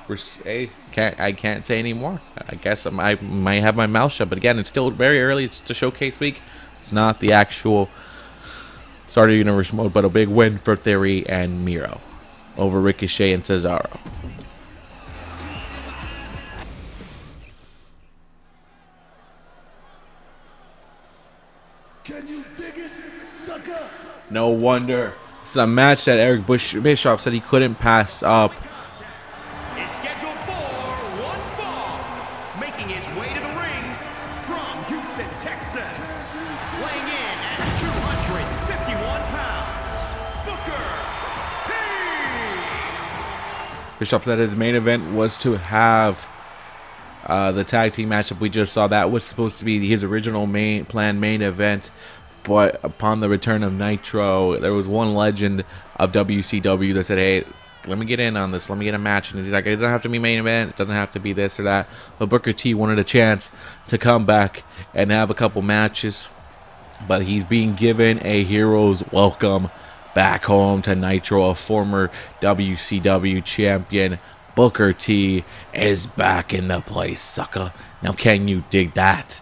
I can't say anymore. I guess I might have my mouth shut, but again, it's still very early. It's the showcase week. It's not the actual start of universe mode, but a big win for Theory and Miro over Ricochet and Cesaro. Can you dig it, sucker? No wonder. It's a match that Eric Bischoff said he couldn't pass up. Is scheduled for one fall, making his way to the ring from Houston, Texas, weighing in at 251 pounds, Booker T. Bischoff said his main event was to have the tag team matchup we just saw. That was supposed to be his original planned main event. But upon the return of Nitro, there was one legend of WCW that said, hey, let me get in on this. Let me get a match. And he's like, it doesn't have to be main event. It doesn't have to be this or that. But Booker T wanted a chance to come back and have a couple matches. But he's being given a hero's welcome back home to Nitro. A former WCW champion, Booker T, is back in the place, sucker. Now can you dig that?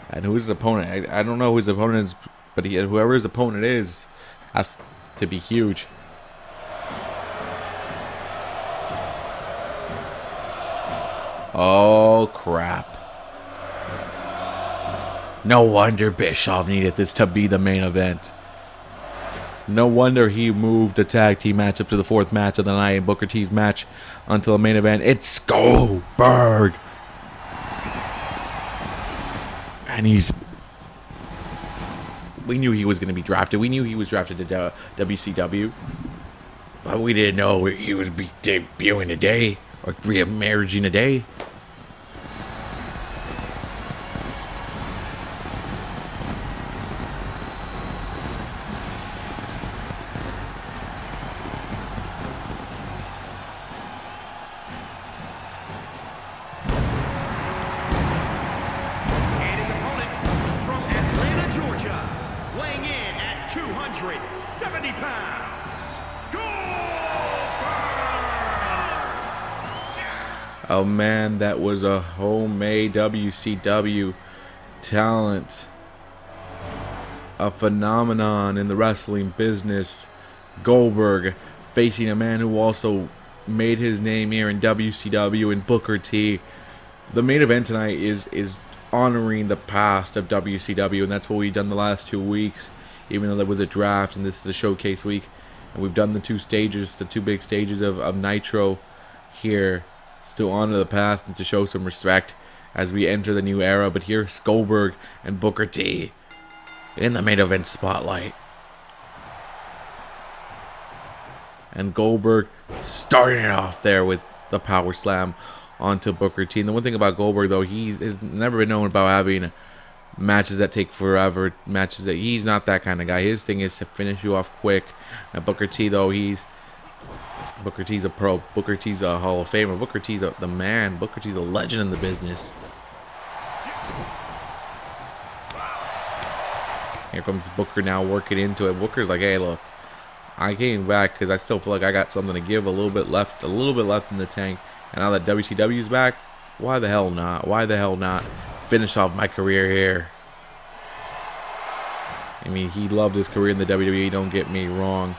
And who's his opponent? I don't know who his opponent is, but whoever his opponent is has to be huge. Oh, crap. No wonder Bischoff needed this to be the main event. No wonder he moved the tag team match up to the 4th match of the night and Booker T's match until the main event. It's Goldberg. And we knew he was going to be drafted. We knew he was drafted to WCW. But we didn't know he would be debuting today or re-emerging today. And his opponent from Atlanta, Georgia, weighing in at 270 pounds, Goldberg! Oh man, that was a homemade WCW talent. A phenomenon in the wrestling business. Goldberg facing a man who also made his name here in WCW and Booker T. The main event tonight is honoring the past of WCW, and that's what we've done the last 2 weeks, even though there was a draft and this is a showcase week. And we've done the 2 stages, the 2 big stages of Nitro here, to honor the past and to show some respect as we enter the new era. But here's Goldberg and Booker T in the main event spotlight. And Goldberg starting it off there with the power slam onto Booker T. And the one thing about Goldberg, though, he's never been known about having matches that take forever, matches that he's not that kind of guy. His thing is to finish you off quick. And Booker T, though, Booker T's a pro. Booker T's a Hall of Famer. Booker T's the man. Booker T's a legend in the business. Here comes Booker now working into it. Booker's like, hey, look, I came back because I still feel like I got something to give. A little bit left in the tank. And now that WCW's back, why the hell not? Why the hell not finish off my career here? I mean, he loved his career in the WWE, don't get me wrong.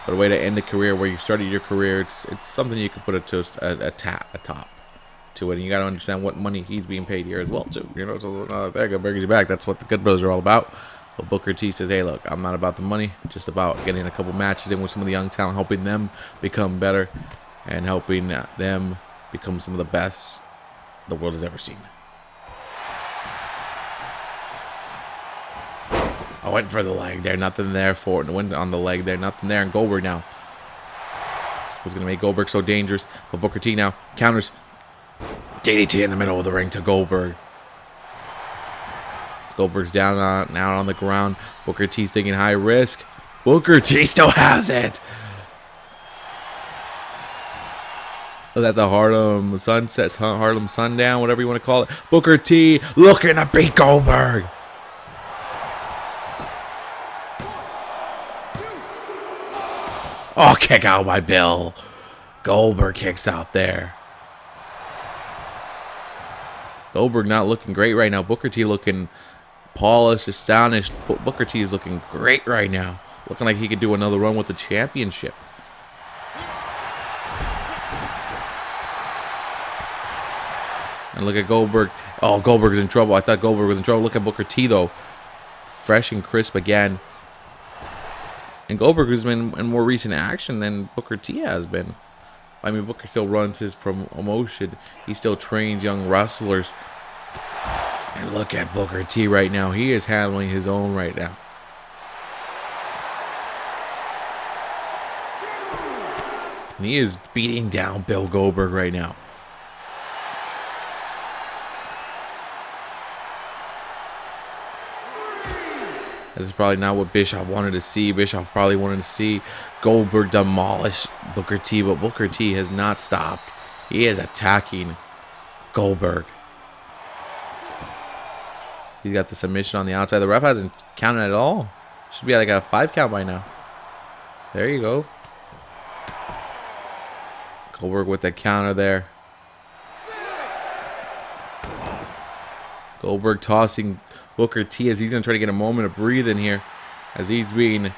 But a way to end a career where you started your career, it's something you can put a top to it. And you got to understand what money he's being paid here as well, too. You know, so that brings you back. That's what the Good Brothers are all about. But Booker T says, hey, look, I'm not about the money. Just about getting a couple matches in with some of the young talent, helping them become better and helping them become some of the best the world has ever seen. I went for the leg there, nothing there for it. Went on the leg there, nothing there. And Goldberg now was going to make Goldberg so dangerous. But Booker T now counters DDT in the middle of the ring to Goldberg. Goldberg's down now on the ground. Booker T's taking high risk. Booker T still has it. Was that the Harlem Sunsets, Harlem Sundown, whatever you want to call it? Booker T looking to beat Goldberg. Oh, kick out by Bill. Goldberg kicks out there. Goldberg not looking great right now. Booker T looking polished, astonished. Booker T is looking great right now. Looking like he could do another run with the championship. And look at Goldberg. Oh, Goldberg is in trouble. I thought Goldberg was in trouble. Look at Booker T, though. Fresh and crisp again. And Goldberg has been in more recent action than Booker T has been. I mean, Booker still runs his promotion. He still trains young wrestlers. And look at Booker T right now. He is handling his own right now. And he is beating down Bill Goldberg right now. This is probably not what Bischoff wanted to see. Bischoff probably wanted to see Goldberg demolish Booker T, but Booker T has not stopped. He is attacking Goldberg. He's got the submission on the outside. The ref hasn't counted at all. Should be like a 5 count by now. There you go. Goldberg with the counter there. Goldberg tossing Booker T as he's going to try to get a moment of breathing here. As he's being...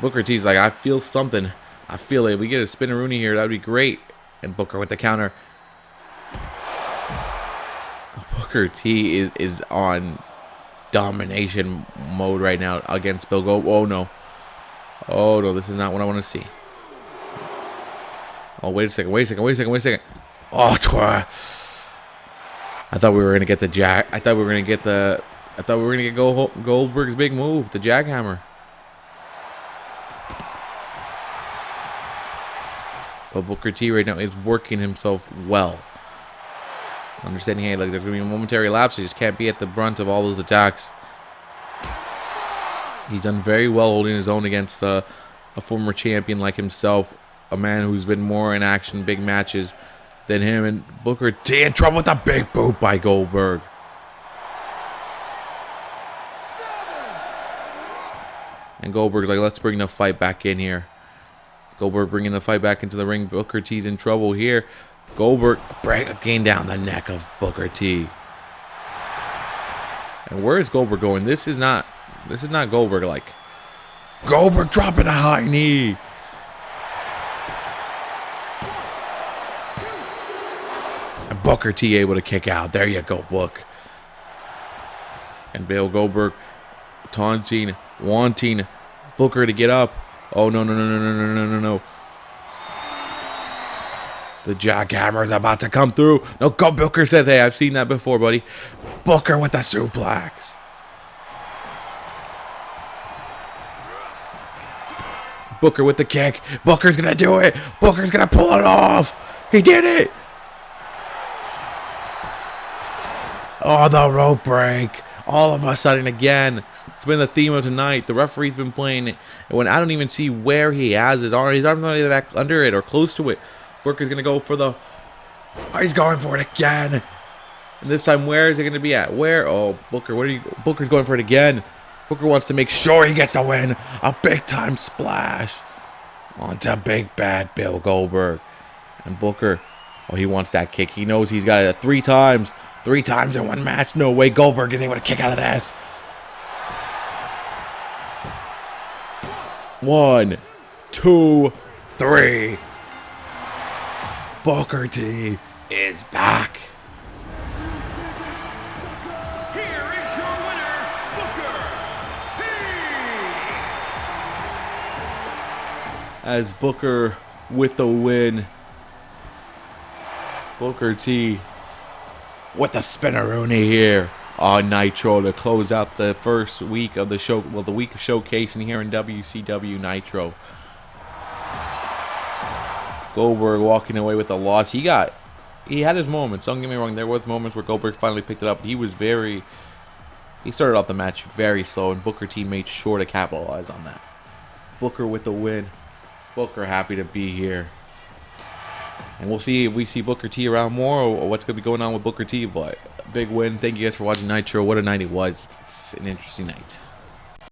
Booker T's like, I feel something. I feel it. If we get a spinneroonie here, that would be great. And Booker with the counter. Booker T is on domination mode right now against Bill Goldberg. Oh, no. Oh, no. This is not what I want to see. Oh, wait a second. Wait a second. Wait a second. Wait a second. Oh, I thought we were going to get the jack. I thought we were going to get the... I thought we were going to get Goldberg's big move, the jackhammer. But Booker T right now is working himself well. Understanding, hey, like there's going to be a momentary lapse. He just can't be at the brunt of all those attacks. He's done very well holding his own against a former champion like himself. A man who's been more in action, big matches than him. And Booker T in trouble with a big boot by Goldberg. And Goldberg's like, let's bring the fight back in here. Goldberg bringing the fight back into the ring. Booker T's in trouble here. Goldberg breaking down the neck of Booker T. And where is Goldberg going? This is not Goldberg like. Goldberg dropping a high knee. And Booker T able to kick out. There you go, Book. And Bill Goldberg taunting, wanting Booker to get up. Oh, no, no, no, no, no, no, no, no, no. The jackhammer is about to come through. No, go. Booker says, hey, I've seen that before, buddy. Booker with the suplex. Booker with the kick. Booker's going to do it. Booker's going to pull it off. He did it. Oh, the rope break. All of a sudden again. It's been the theme of tonight. The referee's been playing it. And when I don't even see where he has his arm. His arm's not even that under it or close to it. Booker's going to go for the... Oh, he's going for it again. And this time, where is it going to be at? Where? Oh, Booker, where are you... Booker's going for it again. Booker wants to make sure he gets the win. A big-time splash. Onto big bad Bill Goldberg. And Booker... Oh, he wants that kick. He knows he's got it 3 times. 3 times in one match. No way Goldberg is able to kick out of this. 1, 2, 3. Booker T is back. Here is your winner, Booker T. As Booker with the win. Booker T with the spinneroonie here on Nitro to close out the first week of the show. Well, the week of showcasing here in WCW Nitro. Goldberg walking away with a loss. He had his moments. Don't get me wrong. There was moments where Goldberg finally picked it up. He started off the match very slow, and Booker T made sure to capitalize on that. Booker with the win. Booker happy to be here. And we'll see if we see Booker T around more or what's going to be going on with Booker T. But big win. Thank you guys for watching Nitro. What a night it was. It's an interesting night.